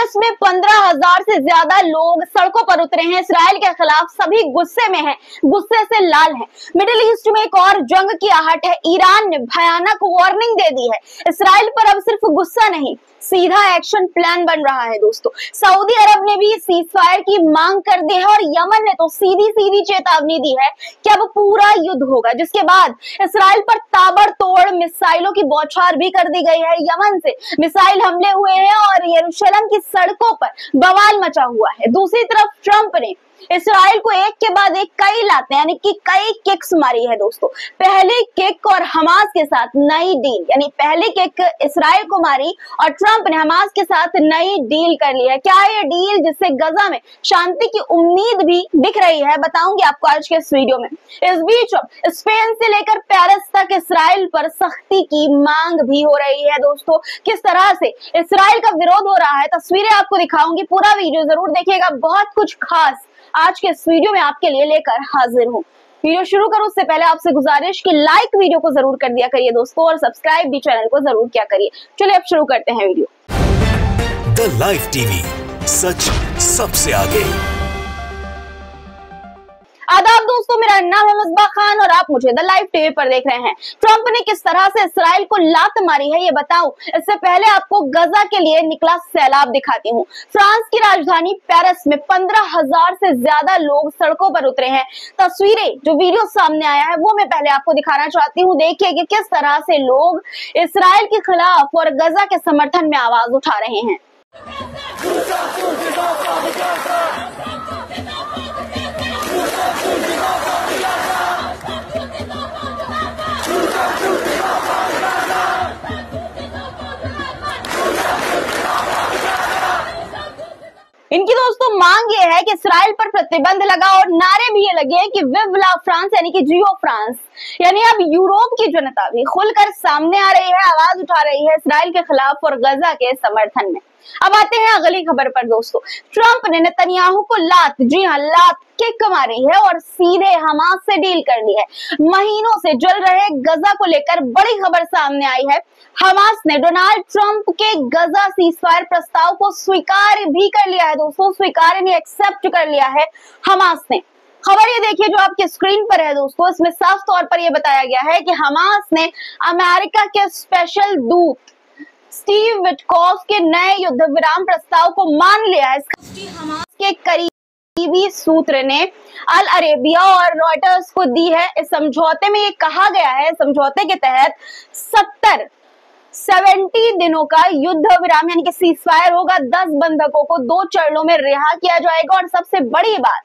Paris में 15,000 से ज्यादा लोग सड़कों पर उतरे हैं इसराइल के खिलाफ। सभी गुस्से में हैं, गुस्से से लाल हैं। मिडिल ईस्ट में एक और जंग की आहट है। ईरान ने भयानक वार्निंग दे दी है। इसराइल पर अब सिर्फ गुस्सा नहीं, सीधा एक्शन प्लान बन रहा है दोस्तों। सऊदी अरब ने भी सीजफायर की मांग कर दी है और यमन ने तो सीधी सीधी चेतावनी दी है कि अब पूरा युद्ध होगा, जिसके बाद इसराइल पर ताबड़तोड़ मिसाइलों की बौछार भी कर दी गई है। यमन से मिसाइल हमले हुए हैं और यरूशलेम की सड़कों पर बवाल मचा हुआ है। दूसरी तरफ ट्रंप ने इसराइल को एक के बाद एक कई लाते यानी कि कई किक्स मारी है दोस्तों। पहले किक और हमास के साथ नई डील, यानी पहले किक इसराइल को मारी और ट्रंप ने हमास के साथ नई डील कर ली है। क्या है ये डील जिससे गजा में शांति की उम्मीद भी दिख रही है, बताऊंगी आपको आज के इस वीडियो में। इस बीच स्पेन से लेकर पेरिस तक इसराइल पर सख्ती की मांग भी हो रही है दोस्तों। किस तरह से इसराइल का विरोध हो रहा है, तस्वीरें आपको दिखाऊंगी। पूरा वीडियो जरूर देखिएगा, बहुत कुछ खास आज के इस वीडियो में आपके लिए लेकर हाजिर हूँ। वीडियो शुरू करूं उससे पहले आपसे गुजारिश कि लाइक वीडियो को जरूर कर दिया करिए दोस्तों और सब्सक्राइब भी चैनल को जरूर किया करिए। चलिए अब शुरू करते हैं वीडियो। द लाइव टीवी, सच सबसे आगे। आदाब दोस्तों, मेरा नाम है मिसबा खान और आप मुझे द लाइव टीवी पर देख रहे हैं। ट्रंप ने किस तरह से इसराइल को लात मारी है ये बताऊं, इससे पहले आपको गजा के लिए निकला सैलाब दिखाती हूँ। फ्रांस की राजधानी पेरिस में 15,000 से ज्यादा लोग सड़कों पर उतरे हैं। तस्वीरें जो वीडियो सामने आया है वो मैं पहले आपको दिखाना चाहती हूँ। देखिए कि किस तरह से लोग इसराइल के खिलाफ और गजा के समर्थन में आवाज उठा रहे हैं। इनकी दोस्तों मांग ये है कि इसराइल पर प्रतिबंध लगा और नारे भी ये लगे कि विव ला फ्रांस यानी कि जियो फ्रांस। यानी अब यूरोप की जनता भी खुलकर सामने आ रही है, आवाज उठा रही है इसराइल के खिलाफ और गजा के समर्थन में। अब आते हैं अगली खबर पर दोस्तों। ट्रंप ने नेतन्याहू को लात, जी हाँ लात किक मारी है और सीधे हमास से डील कर दी है। महीनों से जल रहे गजा को लेकर बड़ी खबर सामने आई है। हमास ने डोनाल्ड ट्रंप के गजा सीजफायर प्रस्ताव को स्वीकार भी कर लिया है दोस्तों। स्वीकार नहीं, एक्सेप्ट कर लिया है हमास ने। खबर ये देखिए जो आपके स्क्रीन पर है दोस्तों, इसमें साफ तौर पर यह बताया गया है कि हमास ने अमेरिका के स्पेशल दूत स्टीव विटकॉफ के नए युद्ध विराम प्रस्ताव को मान लिया है। हमास के करीबी सूत्र ने अल अरेबिया और रॉयटर्स को दी है। इस समझौते में ये कहा गया है, समझौते के तहत 70 दिनों का युद्ध विराम यानी कि सीजफायर होगा। 10 बंधकों को 2 चरणों में रिहा किया जाएगा और सबसे बड़ी बात,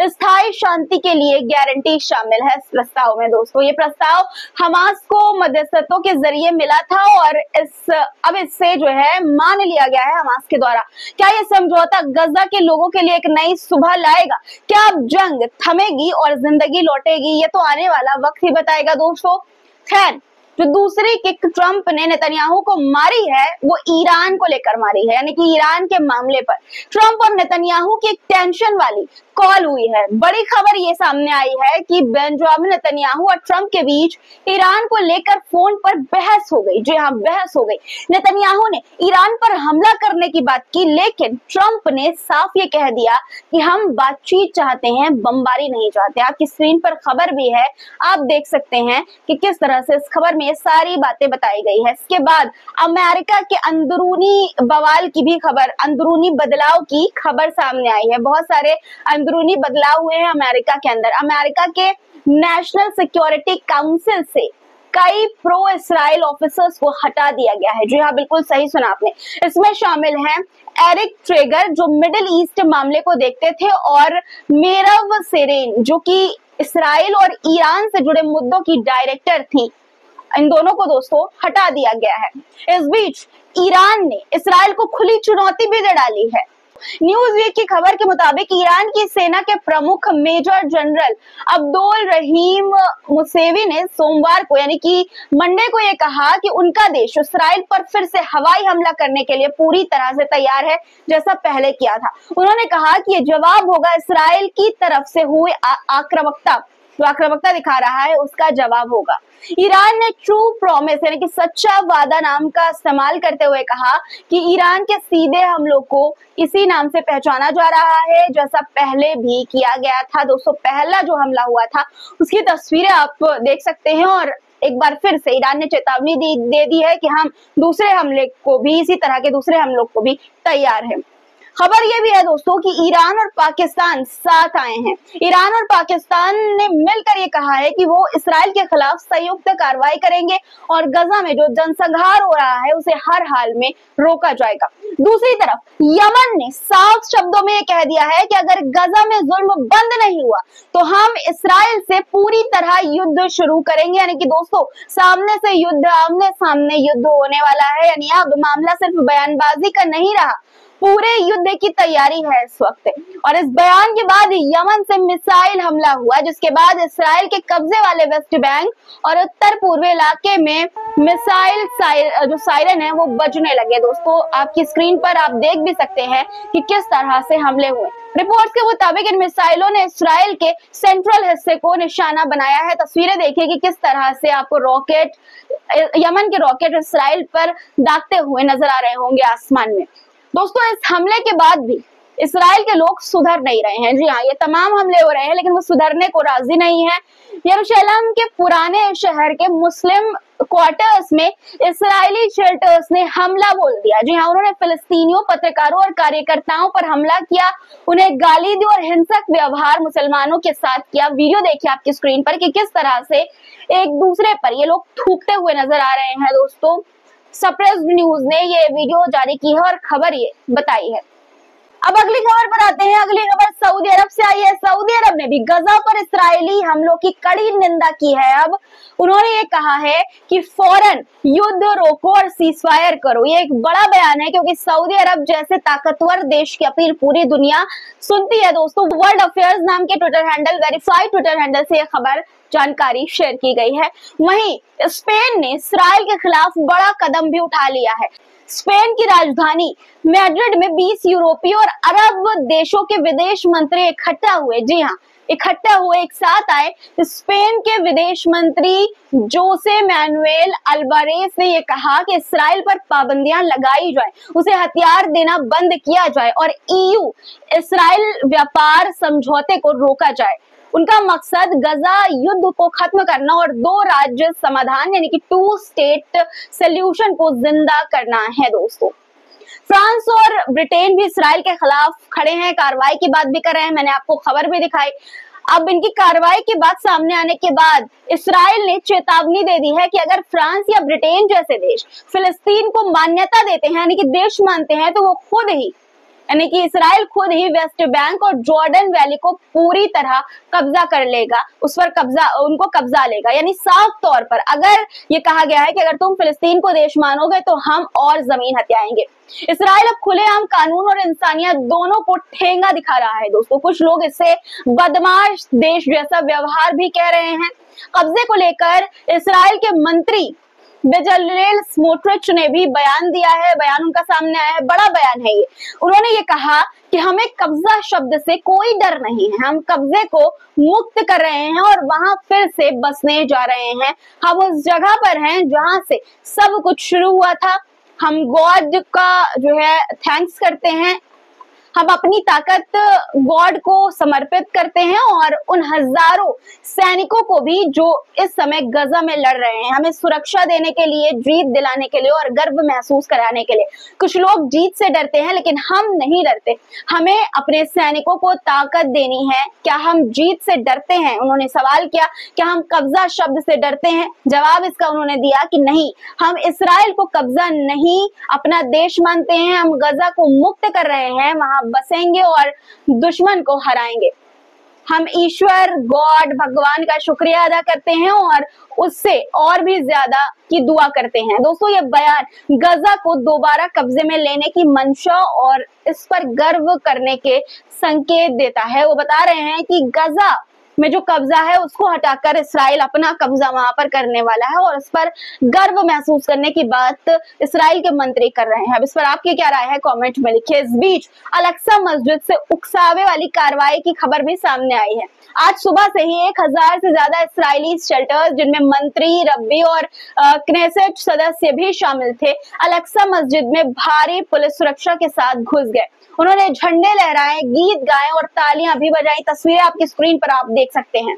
स्थायी शांति के लिए गारंटी शामिल है इस प्रस्ताव में दोस्तों। ये प्रस्ताव हमास को मध्यस्थों के जरिए मिला था और अब इससे जो है मान लिया गया है हमास के द्वारा। क्या ये समझौता गजा के लोगों के लिए एक नई सुबह लाएगा? क्या अब जंग थमेगी और जिंदगी लौटेगी? ये तो आने वाला वक्त ही बताएगा दोस्तों। खैर, जो दूसरी किक ट्रंप ने नेतन्याहू को मारी है वो ईरान को लेकर मारी है, यानी कि ईरान के मामले पर ट्रंप और नेतन्याहू की एक टेंशन वाली कॉल हुई है। बड़ी खबर ये सामने आई है कि बेंजामिन नेतन्याहू और ट्रंप के बीच ईरान को लेकर फोन पर बहस हो गई। जी हाँ, बहस हो गई। नेतन्याहू ने ईरान पर हमला करने की बात की, लेकिन ट्रंप ने साफ ये कह दिया कि हम बातचीत चाहते हैं, बमबारी नहीं चाहते। आपकी स्क्रीन पर खबर भी है, आप देख सकते हैं कि किस तरह से इस खबर में सारी बातें बताई गई है। इसके बाद अमेरिका के अंदरूनी बवाल की भी खबर, अंदरूनी बदलाव की खबर सामने आई है। बहुत सारे अंदरूनी बदलाव हुए हैं अमेरिका के अंदर। अमेरिका के नेशनल सिक्योरिटी काउंसिल से कई प्रो इसराइल ऑफिसर्स को हटा दिया गया है। जी हाँ, बिल्कुल सही सुना आपने। इसमें शामिल हैं एरिक ट्रेगर जो मिडिल ईस्ट मामले को देखते थे और मेरव सेरेन जो कि इसराइल और ईरान से जुड़े मुद्दों की डायरेक्टर थी। इन दोनों को दोस्तों हटा दिया गया है। इस बीच ईरान ने इसराइल को खुली चुनौती भी दे डाली है। न्यूज वीक की खबर के मुताबिक ईरान की सेना के प्रमुख मेजर जनरल अब्दुल रहीम मुसेवी ने सोमवार को यानी कि मंडे को यह कहा कि उनका देश इसराइल पर फिर से हवाई हमला करने के लिए पूरी तरह से तैयार है, जैसा पहले किया था। उन्होंने कहा कि यह जवाब होगा इसराइल की तरफ से हुई आक्रामकता जो आक्रामकता दिखा रहा है उसका जवाब होगा। ईरान ने ट्रू प्रॉमिस यानी कि सच्चा वादा नाम का इस्तेमाल करते हुए कहा कि ईरान के सीधे हमलों को इसी नाम से पहचाना जा रहा है जैसा पहले भी किया गया था। दोस्तों, पहला जो हमला हुआ था उसकी तस्वीरें आप देख सकते हैं और एक बार फिर से ईरान ने चेतावनी दे दी है कि हम दूसरे हमले को भी, इसी तरह के दूसरे हमलों को भी तैयार हैं। खबर ये भी है दोस्तों कि ईरान और पाकिस्तान साथ आए हैं। ईरान और पाकिस्तान ने मिलकर ये कहा है कि वो इसराइल के खिलाफ संयुक्त कार्रवाई करेंगे और गजा में जो जनसंहार हो रहा है उसे हर हाल में रोका जाएगा। दूसरी तरफ यमन ने साफ शब्दों में ये कह दिया है कि अगर गजा में जुल्म बंद नहीं हुआ तो हम इसराइल से पूरी तरह युद्ध शुरू करेंगे। यानी कि दोस्तों, सामने से युद्ध, आमने सामने युद्ध होने वाला है। यानी अब मामला सिर्फ बयानबाजी का नहीं रहा, पूरे युद्ध की तैयारी है इस वक्त। और इस बयान के बाद यमन से मिसाइल हमला हुआ, जिसके बाद इसराइल के कब्जे वाले वेस्ट बैंक और उत्तर पूर्वी इलाके में मिसाइल जो सायरन है वो बजने लगे। दोस्तों, आपकी स्क्रीन पर आप देख भी सकते हैं कि किस तरह से हमले हुए। रिपोर्ट्स के मुताबिक इन मिसाइलों ने इसराइल के सेंट्रल हिस्से को निशाना बनाया है। तस्वीरें देखिए कि किस तरह से आपको रॉकेट, यमन के रॉकेट इसराइल पर दागते हुए नजर आ रहे होंगे आसमान में। दोस्तों, इस हमले के बाद भी इसराइल के लोग सुधर नहीं रहे हैं। जी हाँ, ये तमाम हमले हो रहे हैं लेकिन वो सुधरने को राजी नहीं है। यरूशलेम के पुराने शहर के मुस्लिम क्वार्टर्स में इस्राएली शेल्टर्स ने हमला बोल दिया। जी हाँ, उन्होंने फिलिस्तीनियों, पत्रकारों और कार्यकर्ताओं पर हमला किया, उन्हें गाली दी और हिंसक व्यवहार मुसलमानों के साथ किया। वीडियो देखिए आपकी स्क्रीन पर कि किस तरह से एक दूसरे पर ये लोग थूकते हुए नजर आ रहे हैं। दोस्तों, सप्रेस्ड न्यूज ने ये वीडियो जारी की है और खबर ये बताई है। अब अगली खबर पर आते हैं। अगली खबर सऊदी अरब से आई है। सऊदी अरब ने भी गजा पर इस्राएली हमलों की कड़ी निंदा की है। अब उन्होंने ये कहा है कि फौरन युद्ध रोको और सीजफायर करो। ये एक बड़ा बयान है क्योंकि सऊदी अरब जैसे ताकतवर देश की अपील पूरी दुनिया सुनती है। दोस्तों, वर्ल्ड अफेयर्स नाम के Twitter handle, verified Twitter handle से यह खबर जानकारी शेयर की गई है। वहीं स्पेन ने इसराइल के खिलाफ बड़ा कदम भी उठा लिया है। स्पेन की राजधानी मैड्रिड में 20 यूरोपीय और अरब देशों के विदेश मंत्री इकट्ठा हुए। जी हाँ, इकट्ठा हुए, एक साथ आए। स्पेन के विदेश मंत्री जोसे मैनुएल अल्वारेस ने यह कहा कि इसराइल पर पाबंदियां लगाई जाए, उसे हथियार देना बंद किया जाए और EU इसराइल व्यापार समझौते को रोका जाए। उनका मकसद गजा युद्ध को खत्म करना और 2 राज्य समाधान यानी कि 2 स्टेट सॉल्यूशन को जिंदा करना है। दोस्तों, फ्रांस और ब्रिटेन भी इसराइल के खिलाफ खड़े हैं, कार्रवाई की बात भी कर रहे हैं। मैंने आपको खबर भी दिखाई। अब इनकी कार्रवाई की बात सामने आने के बाद इसराइल ने चेतावनी दे दी है कि अगर फ्रांस या ब्रिटेन जैसे देश फिलिस्तीन को मान्यता देते हैं यानी कि देश मानते हैं, तो वो खुद ही यानी कि इसराइल खुद ही वेस्ट बैंक और जॉर्डन वैली को पूरी तरह कब्जा कर लेगा, उस पर उनको कब्जा लेगा। यानी साफ तौर पर अगर ये कहा गया है कि अगर तुम फिलिस्तीन को देश मानोगे तो हम और जमीन हथियाएंगे। इसराइल अब खुलेआम कानून और इंसानियत दोनों को ठेंगा दिखा रहा है। दोस्तों, कुछ लोग इसे बदमाश देश जैसा व्यवहार भी कह रहे हैं। कब्जे को लेकर इसराइल के मंत्री बेजलेल स्मोट्रिच ने भी बयान दिया है। बयान उनका सामने आया है, बड़ा बयान है ये। उन्होंने ये कहा कि हमें कब्जा शब्द से कोई डर नहीं है, हम कब्जे को मुक्त कर रहे हैं और वहां फिर से बसने जा रहे हैं। हम उस जगह पर हैं जहां से सब कुछ शुरू हुआ था। हम गॉड का जो है थैंक्स करते हैं, हम अपनी ताकत गॉड को समर्पित करते हैं और उन हजारों सैनिकों को भी जो इस समय गजा में लड़ रहे हैं, हमें सुरक्षा देने के लिए, जीत दिलाने के लिए और गर्व महसूस कराने के लिए। कुछ लोग जीत से डरते हैं लेकिन हम नहीं डरते, हमें अपने सैनिकों को ताकत देनी है। क्या हम जीत से डरते हैं? उन्होंने सवाल किया, क्या हम कब्जा शब्द से डरते हैं? जवाब इसका उन्होंने दिया कि नहीं, हम इसराइल को कब्जा नहीं अपना देश मानते हैं, हम गजा को मुक्त कर रहे हैं, वहां बसेंगे और दुश्मन को हराएंगे। हम ईश्वर, गॉड, भगवान का शुक्रिया अदा करते हैं और उससे और भी ज्यादा की दुआ करते हैं। दोस्तों, ये बयान गजा को दोबारा कब्जे में लेने की मंशा और इस पर गर्व करने के संकेत देता है। वो बता रहे हैं कि गजा में जो कब्जा है उसको हटाकर इसराइल अपना कब्जा वहां पर करने वाला है और इस पर गर्व महसूस करने की बात इसराइल के मंत्री कर रहे हैं। अब इस पर आपकी क्या राय है, कमेंट में लिखिए। इस बीच अल-अक्सा मस्जिद से उकसावे वाली कार्रवाई की खबर भी सामने आई है। आज सुबह से ही 1000 से ज्यादा इसराइली शेल्टर्स, जिनमें मंत्री, रब्बी और क्नेसेट सदस्य भी शामिल थे, अल-अक्सा मस्जिद में भारी पुलिस सुरक्षा के साथ घुस गए। उन्होंने झंडे लहराए, गीत गाए और तालियां भी बजाई। तस्वीरें आपकी स्क्रीन पर आप देख सकते हैं।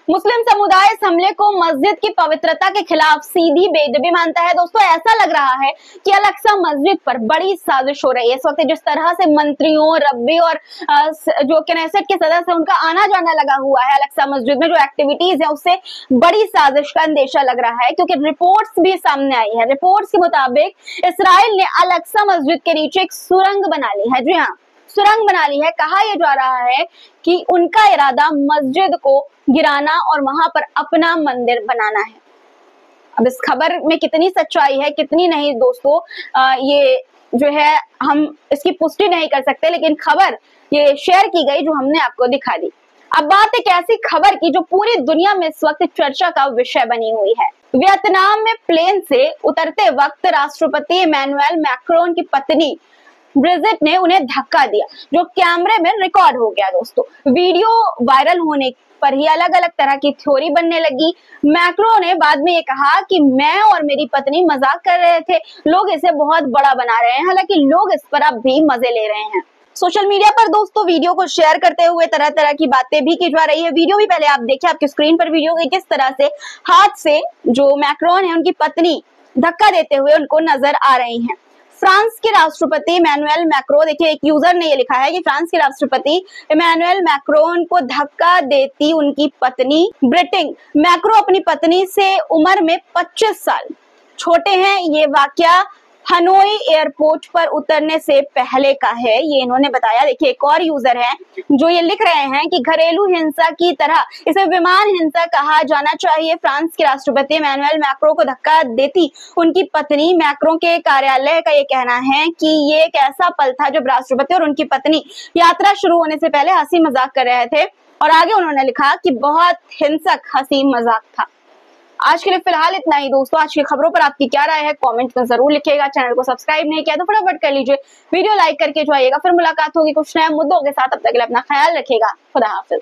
मुस्लिम समुदाय इस हमले को मस्जिद की पवित्रता के खिलाफ सीधी बेदबी मानता है। दोस्तों, ऐसा लग रहा है कि अल-अक्सा मस्जिद पर बड़ी साजिश हो रही है। इस वक्त जिस तरह से मंत्रियों, रब्बी और जो क्नेसेट के सदस्य उनका आना जाना लगा हुआ है अल-अक्सा मस्जिद में, जो एक्टिविटीज है उससे बड़ी साजिश का अंदेशा लग रहा है, क्योंकि रिपोर्ट्स भी सामने आई है। रिपोर्ट्स के मुताबिक इसराइल ने अल-अक्सा मस्जिद के नीचे एक सुरंग बना ली है। जी हाँ, सुरंग बना ली है। कहा यह जा रहा है कि उनका इरादा मस्जिद को गिराना और वहां पर अपना मंदिर बनाना है। अब इस खबर में कितनी सच्चाई है, कितनी नहीं, दोस्तों ये जो है हम इसकी पुष्टि नहीं कर सकते, लेकिन खबर ये शेयर की गई जो हमने आपको दिखा दी। अब बात एक ऐसी खबर की जो पूरी दुनिया में इस वक्त चर्चा का विषय बनी हुई है। वियतनाम में प्लेन से उतरते वक्त राष्ट्रपति इमैनुअल मैक्रोन की पत्नी ब्रिजिट ने उन्हें धक्का दिया, जो कैमरे में रिकॉर्ड हो गया। दोस्तों, वीडियो वायरल होने पर ही अलग अलग तरह की थ्योरी बनने लगी। मैक्रो ने बाद में ये कहा कि मैं और मेरी पत्नी मजाक कर रहे थे, लोग इसे बहुत बड़ा बना रहे हैं। हालांकि लोग इस पर अब भी मजे ले रहे हैं। सोशल मीडिया पर दोस्तों वीडियो को शेयर करते हुए तरह तरह की बातें भी की जा रही है। वीडियो भी पहले आप देखिए, आपकी स्क्रीन पर वीडियो की किस तरह से हाथ से जो मैक्रोन है उनकी पत्नी धक्का देते हुए उनको नजर आ रही है। फ्रांस के राष्ट्रपति इमैनुअल मैक्रोन, देखिए एक यूजर ने ये लिखा है कि फ्रांस के राष्ट्रपति इमैनुअल मैक्रोन को धक्का देती उनकी पत्नी ब्रिटिंग। मैक्रो अपनी पत्नी से उम्र में 25 साल छोटे हैं। ये वाकया हनोई एयरपोर्ट पर उतरने से पहले का है, ये इन्होंने बताया। देखिए एक और यूजर है जो ये लिख रहे हैं कि घरेलू हिंसा की तरह इसे विमान हिंसा कहा जाना चाहिए। फ्रांस के राष्ट्रपति इमैनुअल मैक्रों को धक्का देती उनकी पत्नी। मैक्रों के कार्यालय का ये कहना है कि ये एक ऐसा पल था जब राष्ट्रपति और उनकी पत्नी यात्रा शुरू होने से पहले हंसी मजाक कर रहे थे, और आगे उन्होंने लिखा कि बहुत हिंसक हंसी मजाक था। आज के लिए फिलहाल इतना ही दोस्तों। आज की खबरों पर आपकी क्या राय है, कमेंट में जरूर लिखिएगा। चैनल को सब्सक्राइब नहीं किया तो फटाफट कर लीजिए, वीडियो लाइक करके जो आइएगा। फिर मुलाकात होगी कुछ नए मुद्दों के साथ, तब तक के लिए अपना ख्याल रखिएगा। खुदा हाफिज।